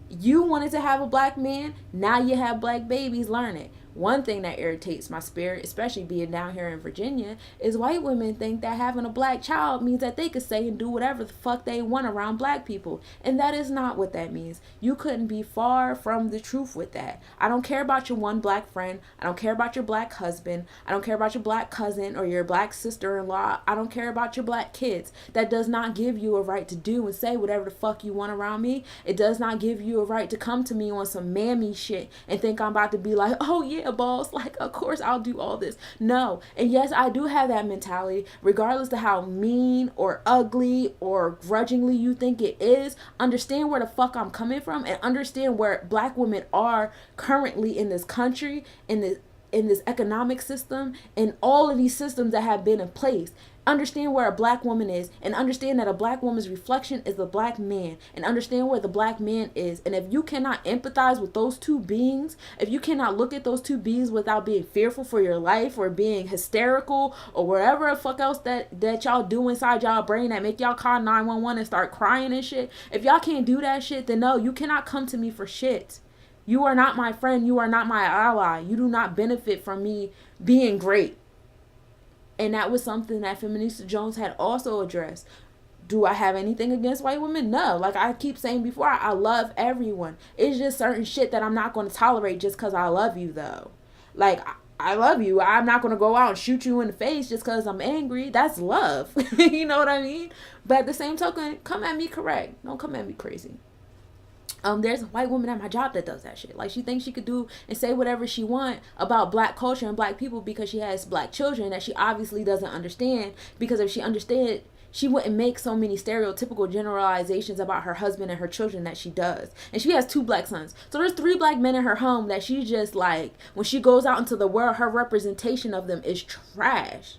You wanted to have a black man, now you have black babies, learn it. One thing that irritates my spirit, especially being down here in Virginia, is white women think that having a black child means that they could say and do whatever the fuck they want around black people. And that is not what that means. You couldn't be far from the truth with that. I don't care about your one black friend. I don't care about your black husband. I don't care about your black cousin or your black sister-in-law. I don't care about your black kids. That does not give you a right to do and say whatever the fuck you want around me. It does not give you a right to come to me on some mammy shit and think I'm about to be like, oh yeah, boss, like, of course I'll do all this. No. And yes, I do have that mentality, regardless of how mean or ugly or grudgingly you think it is. Understand where the fuck I'm coming from and understand where black women are currently in this country, in this economic system, and all of these systems that have been in place. Understand where a black woman is, and understand that a black woman's reflection is the black man, and understand where the black man is. And if you cannot empathize with those two beings, if you cannot look at those two beings without being fearful for your life or being hysterical or whatever the fuck else that y'all do inside y'all brain that make y'all call 911 and start crying and shit, if y'all can't do that shit, then no, you cannot come to me for shit. You are not my friend. You are not my ally. You do not benefit from me being great. And that was something that Freminista Jones had also addressed. Do I have anything against white women? No. Like I keep saying before, I love everyone. It's just certain shit that I'm not going to tolerate just because I love you, though. Like, I love you. I'm not going to go out and shoot you in the face just because I'm angry. That's love. You know what I mean? But at the same token, come at me correct. Don't come at me crazy. There's a white woman at my job that does that shit. Like, she thinks she could do and say whatever she want about black culture and black people because she has black children that she obviously doesn't understand. Because if she understood, she wouldn't make so many stereotypical generalizations about her husband and her children that she does. And she has 2 black sons. So there's 3 black men in her home that she just, like, when she goes out into the world, her representation of them is trash.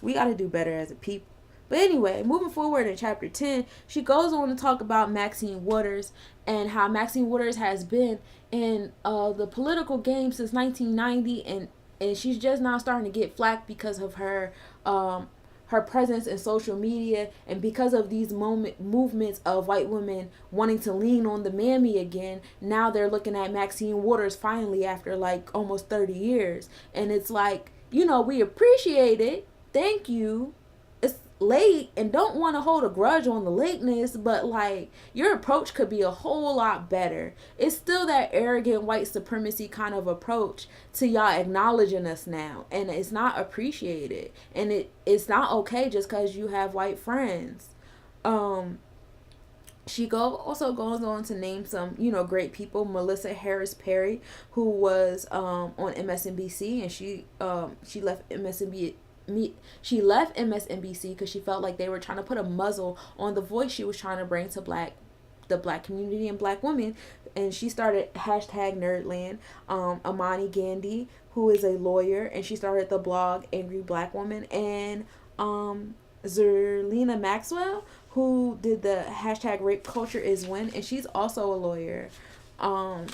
We got to do better as a people. But anyway, moving forward in chapter 10, she goes on to talk about Maxine Waters and how Maxine Waters has been in the political game since 1990, and she's just now starting to get flack because of her her presence in social media, and because of these movements of white women wanting to lean on the mammy again, now they're looking at Maxine Waters finally after like almost 30 years. And it's like, we appreciate it, thank you, it's late, and don't want to hold a grudge on the lateness, but like your approach could be a whole lot better. It's still that arrogant white supremacy kind of approach to y'all acknowledging us now, and it's not appreciated, and it's not okay just because you have white friends. She also goes on to name some, great people. Melissa Harris Perry, who was on MSNBC, and she left she left MSNBC because she felt like they were trying to put a muzzle on the voice she was trying to bring to the black community and black women, and she started #Nerdland. Amani Gandhi, who is a lawyer, and she started the blog Angry Black Woman, and Zerlina Maxwell, who did the #Rape Culture Is When, and she's also a lawyer. I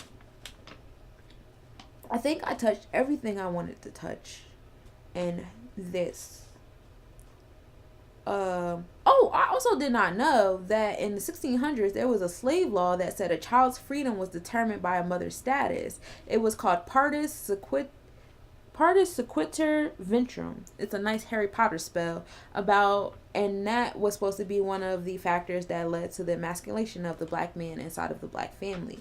think I touched everything I wanted to touch in this. I also did not know that in the 1600s there was a slave law that said a child's freedom was determined by a mother's status. It was called Partus Sequitur Ventrum. It's a nice Harry Potter spell and that was supposed to be one of the factors that led to the emasculation of the black man inside of the black family,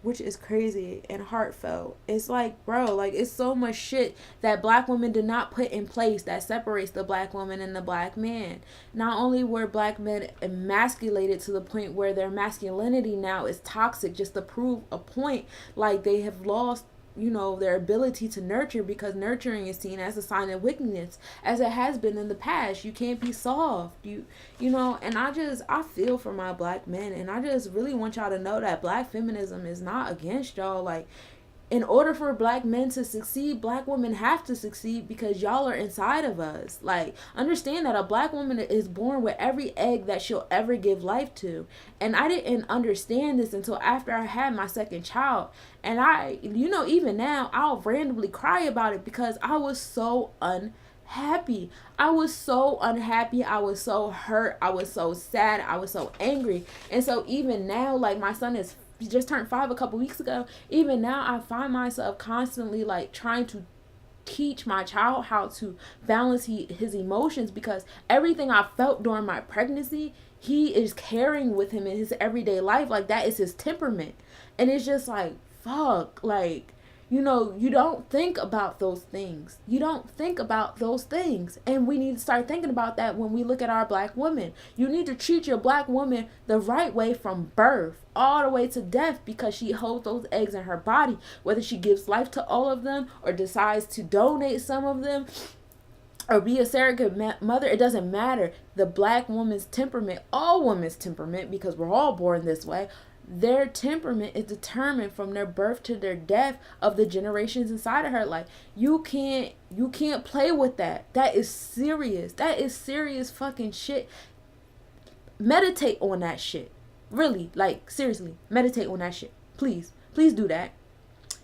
which is crazy and heartfelt. It's like, bro, like, it's so much shit that black women did not put in place that separates the black woman and the black man. Not only were black men emasculated to the point where their masculinity now is toxic just to prove a point, like they have lost their ability to nurture, because nurturing is seen as a sign of weakness, as it has been in the past. You can't be soft, and I feel for my black men, and I just really want y'all to know that black feminism is not against y'all. Like, in order for black men to succeed, black women have to succeed because y'all are inside of us. Like, understand that a black woman is born with every egg that she'll ever give life to. And I didn't understand this until after I had my second child. And even now, I'll randomly cry about it because I was so unhappy. I was so unhappy. I was so hurt. I was so sad. I was so angry. And so even now, like, my son just turned 5 a couple weeks ago. Even now, I find myself constantly like trying to teach my child how to balance his emotions, because everything I felt during my pregnancy, he is carrying with him in his everyday life. Like, that is his temperament. And it's just like, fuck, like, you don't think about those things. You don't think about those things. And we need to start thinking about that when we look at our black women. You need to treat your black woman the right way from birth all the way to death, because she holds those eggs in her body. Whether she gives life to all of them or decides to donate some of them or be a surrogate mother, it doesn't matter. The black woman's temperament, all women's temperament, because we're all born this way, their temperament is determined from their birth to their death of the generations inside of her. Like, you can't play with that. That is serious. That is serious fucking shit. Meditate on that shit. Really, like, seriously, meditate on that shit. Please do that.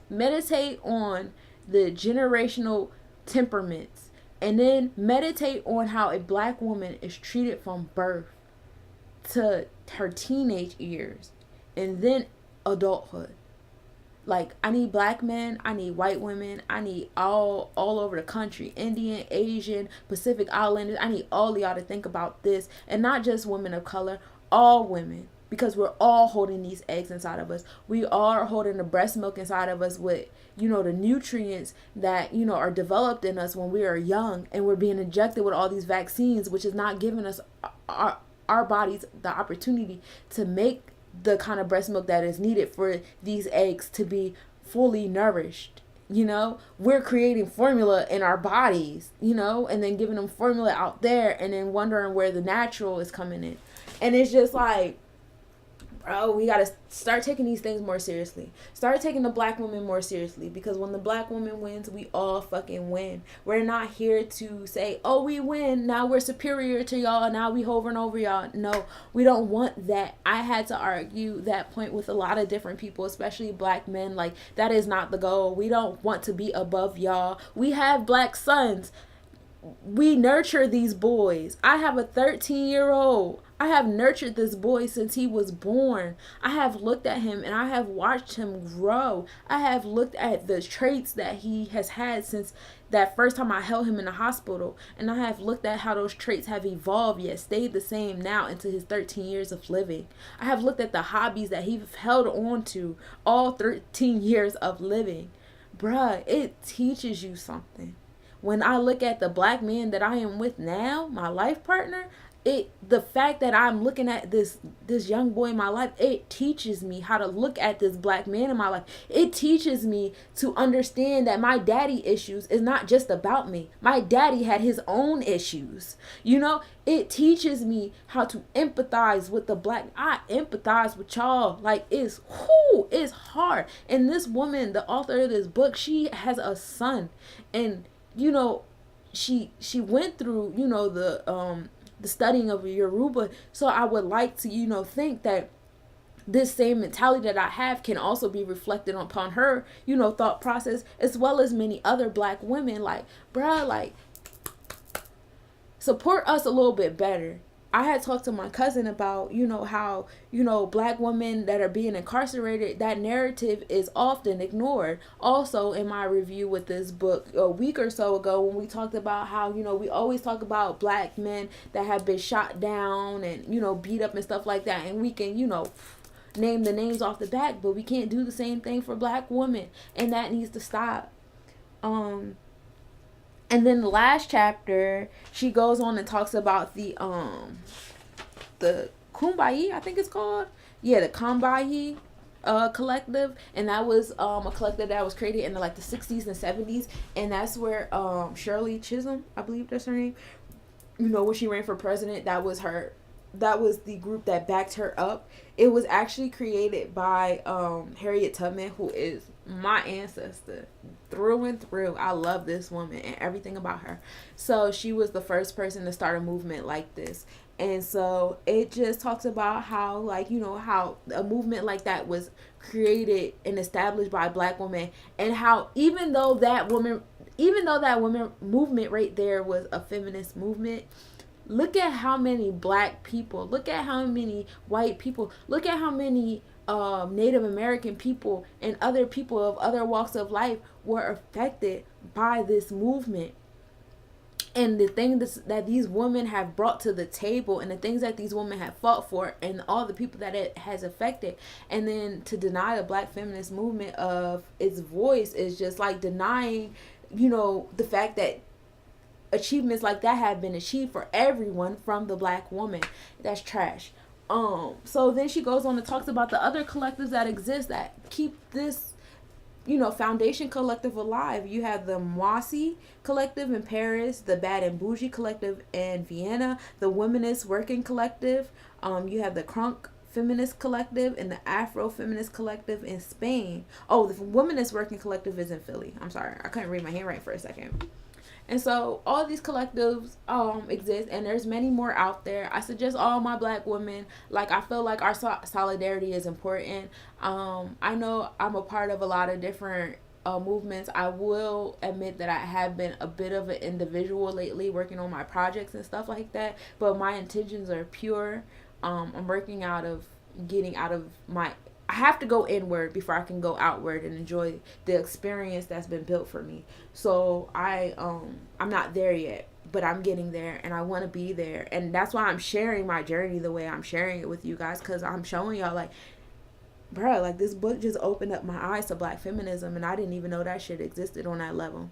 Meditate on the generational temperaments, and then meditate on how a black woman is treated from birth to her teenage years and then adulthood. Like, I need black men, I need white women, I need all over the country, Indian, Asian, Pacific Islanders. I need all of y'all to think about this, and not just women of color, all women, because we're all holding these eggs inside of us. We are holding the breast milk inside of us with, the nutrients that, are developed in us when we are young, and we're being injected with all these vaccines, which is not giving us our bodies the opportunity to make the kind of breast milk that is needed for these eggs to be fully nourished. We're creating formula in our bodies, and then giving them formula out there, and then wondering where the natural is coming in. And it's just like, bro, we gotta start taking these things more seriously. Start taking the black woman more seriously, because when the black woman wins, we all fucking win. We're not here to say, oh, we win, now we're superior to y'all, now we hovering over y'all. No, we don't want that. I had to argue that point with a lot of different people, especially black men. Like, that is not the goal. We don't want to be above y'all. We have black sons. we nurture these boys. I have a 13-year-old. I have nurtured this boy since he was born. I have looked at him and I have watched him grow. I have looked at the traits that he has had since that first time I held him in the hospital. And I have looked at how those traits have evolved yet stayed the same now into his 13 years of living. I have looked at the hobbies that he held on to all 13 years of living. Bruh, it teaches you something. When I look at the black man that I am with now, my life partner, the fact that I'm looking at this young boy in my life, it teaches me how to look at this black man in my life. It teaches me to understand that my daddy issues is not just about me. My daddy had his own issues. You know, it teaches me how to empathize with the black. I empathize with y'all. Like, it's hard. And this woman, the author of this book, she has a son, and she went through the studying of Yoruba. So I would like to think that this same mentality that I have can also be reflected upon her thought process, as well as many other black women. Like, bruh, like, support us a little bit better. I had talked to my cousin about, how, black women that are being incarcerated, that narrative is often ignored. Also, in my review with this book a week or so ago, when we talked about how, we always talk about black men that have been shot down and, beat up and stuff like that. And we can, name the names off the back, but we can't do the same thing for black women. And that needs to stop. And then the last chapter, she goes on and talks about the Kumbaya, I think it's called. Yeah, the Kumbaya collective. And that was a collective that was created in the 60s and 70s. And that's where Shirley Chisholm, I believe that's her name, when she ran for president, that was the group that backed her up. It was actually created by Harriet Tubman, who is my ancestor through and through. I love this woman and everything about her. So she was the first person to start a movement like this. And so it just talks about how, how a movement like that was created and established by a black woman, and how even though that woman movement right there was a feminist movement, look at how many black people, look at how many white people, look at how many Native American people and other people of other walks of life were affected by this movement. And the things that these women have brought to the table, and the things that these women have fought for, and all the people that it has affected. And then to deny the black feminist movement of its voice is just like denying, the fact that achievements like that have been achieved for everyone from the black woman. That's trash. So then she goes on and talks about the other collectives that exist that keep this, foundation collective alive. You have the Mwasi collective in Paris, the Bad and Bougie collective in Vienna, the Womanist Working Collective. You have the Crunk Feminist Collective and the Afro Feminist Collective in Spain. Oh, the Womanist Working Collective is in Philly. I'm sorry, I couldn't read my handwriting for a second. And so all these collectives exist, and there's many more out there. I suggest all my black women, I feel like our solidarity is important. I know I'm a part of a lot of different movements. I will admit that I have been a bit of an individual lately, working on my projects and stuff like that, but my intentions are pure. I'm working getting out of my, I have to go inward before I can go outward and enjoy the experience that's been built for me. So I'm not there yet, but I'm getting there, and I want to be there. And that's why I'm sharing my journey the way I'm sharing it with you guys, because I'm showing y'all bro, this book just opened up my eyes to black feminism, and I didn't even know that shit existed on that level.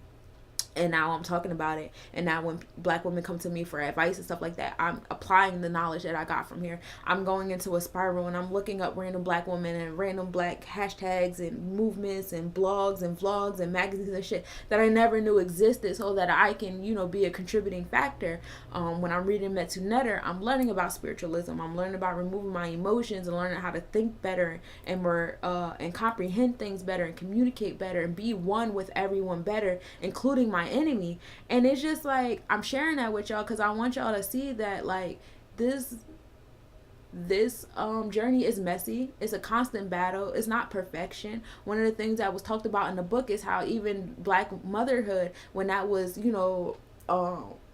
And now I'm talking about it. And now when black women come to me for advice and stuff like that, I'm applying the knowledge that I got from here. I'm going into a spiral, and I'm looking up random black women and random black hashtags and movements and blogs and vlogs and magazines and shit that I never knew existed, so that I can, be a contributing factor. When I'm reading Metu Netter, I'm learning about spiritualism. I'm learning about removing my emotions and learning how to think better and more and comprehend things better and communicate better and be one with everyone better, including my enemy. And it's just I'm sharing that with y'all because I want y'all to see that this journey is messy. It's a constant battle. It's not perfection. One of the things that was talked about in the book is how even black motherhood, when that was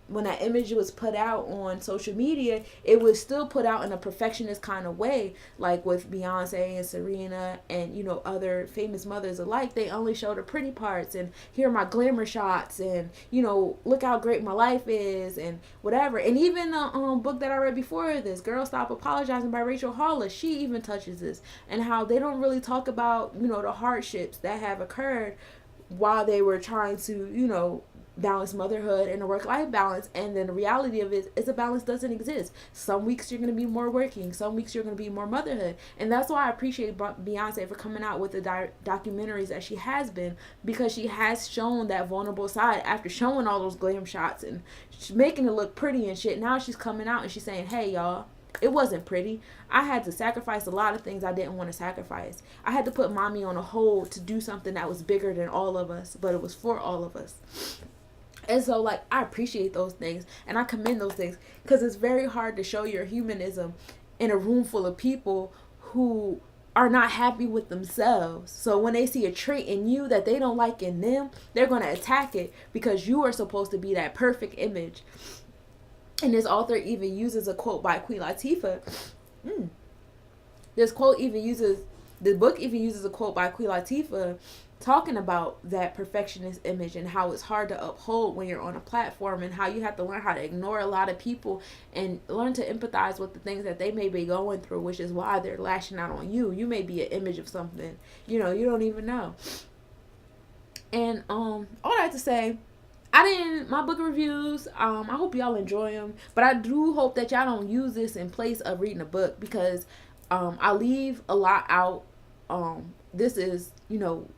when that image was put out on social media, it was still put out in a perfectionist kind of way, like with Beyonce and Serena and, you know, other famous mothers alike. They only show the pretty parts and here are my glamour shots and, you know, look how great my life is and whatever. And even the book that I read before this, Girl Stop Apologizing by Rachel Hollis, she even touches this, and how they don't really talk about, you know, the hardships that have occurred while they were trying to, you know, balance motherhood and a work-life balance. And then the reality of it is a balance doesn't exist. Some weeks you're going to be more working, some weeks you're going to be more motherhood. And that's why I appreciate Beyonce for coming out with the documentaries that she has been, because she has shown that vulnerable side after showing all those glam shots and making it look pretty and shit. Now she's coming out and she's saying, hey y'all, it wasn't pretty. I had to sacrifice a lot of things I didn't want to sacrifice. I had to put mommy on a hold to do something that was bigger than all of us, but it was for all of us. And so, like, I appreciate those things and I commend those things, because it's very hard to show your humanism in a room full of people who are not happy with themselves. So when they see a trait in you that they don't like in them, they're going to attack it because you are supposed to be that perfect image. And this author even uses a quote by Queen Latifah. This book even uses a quote by Queen Latifah talking about that perfectionist image and how it's hard to uphold when you're on a platform, and how you have to learn how to ignore a lot of people and learn to empathize with the things that they may be going through, which is why they're lashing out on you. You may be an image of something, you know, you don't even know. And all that to say, my book reviews, I hope y'all enjoy them, but I do hope that y'all don't use this in place of reading a book, because I leave a lot out. This is, you know,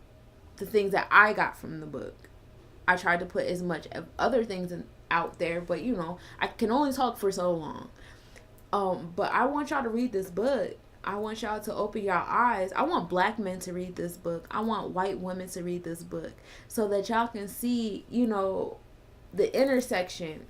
the things that I got from the book. I tried to put as much of other things out there, but, you know, I can only talk for so long. But I want y'all to read this book. I want y'all to open your eyes. I want black men to read this book. I want white women to read this book, so that y'all can see, you know, the intersection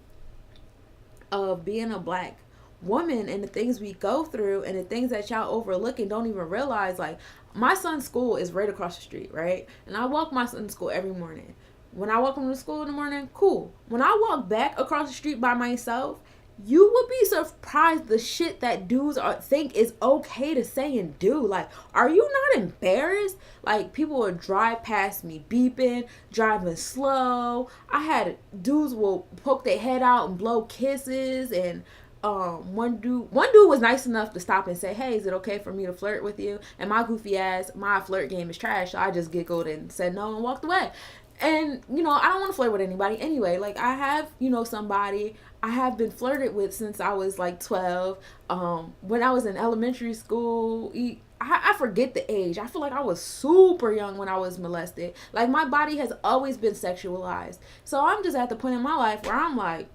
of being a black woman and the things we go through and the things that y'all overlook and don't even realize. Like, my son's school is right across the street, right? And I walk my son to school every morning. When I walk him to school in the morning, cool. When I walk back across the street by myself, you would be surprised the shit that dudes think is okay to say and do. Like, are you not embarrassed? Like, people would drive past me beeping, driving slow. I had dudes will poke their head out and blow kisses, and one dude was nice enough to stop and say, hey, is it okay for me to flirt with you? And my goofy ass, my flirt game is trash, so I just giggled and said no and walked away. And, you know, I don't want to flirt with anybody anyway. Like, I have, you know, somebody I have been flirted with since I was like 12. When I was in elementary school, I forget the age. I feel like I was super young when I was molested. Like, my body has always been sexualized. So I'm just at the point in my life where I'm like,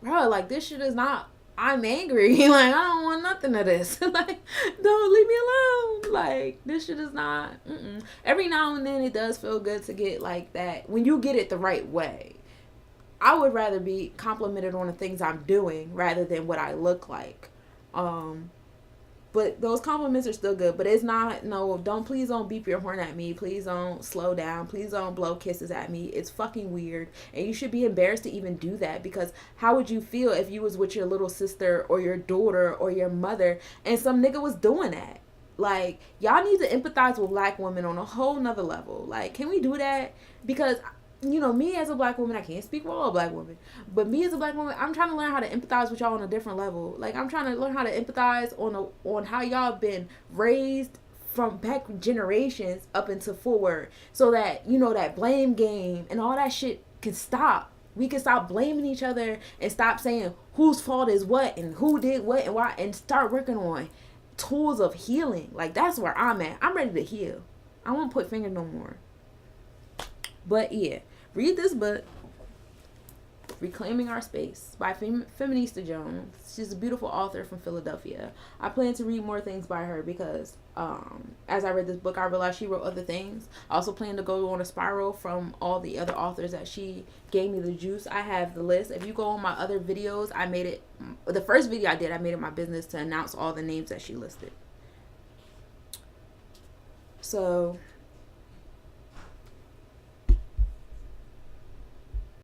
bro, like, this shit is not, I'm angry. Like, I don't want nothing of this. Like, don't leave me alone. Like, this shit is not, Every now and then it does feel good to get like that. When you get it the right way. I would rather be complimented on the things I'm doing rather than what I look like. But those compliments are still good. But it's not, no, please don't beep your horn at me. Please don't slow down. Please don't blow kisses at me. It's fucking weird. And you should be embarrassed to even do that, because how would you feel if you was with your little sister or your daughter or your mother and some nigga was doing that? Like, y'all need to empathize with black women on a whole nother level. Like, can we do that? Because, you know, me as a black woman, I can't speak for all black women, but me as a black woman, I'm trying to learn how to empathize with y'all on a different level. Like, I'm trying to learn how to empathize on how y'all been raised from back generations up into forward, so that, you know, that blame game and all that shit can stop. We can stop blaming each other and stop saying whose fault is what and who did what and why, and start working on tools of healing. Like, that's where I'm at. I'm ready to heal. I won't put finger no more. But yeah, read this book, Reclaiming Our Space by Freminista Jones. She's a beautiful author from Philadelphia. I plan to read more things by her because as I read this book, I realized she wrote other things. I also plan to go on a spiral from all the other authors that she gave me the juice. I have the list. If you go on my other videos, the first video I did, I made it my business to announce all the names that she listed. So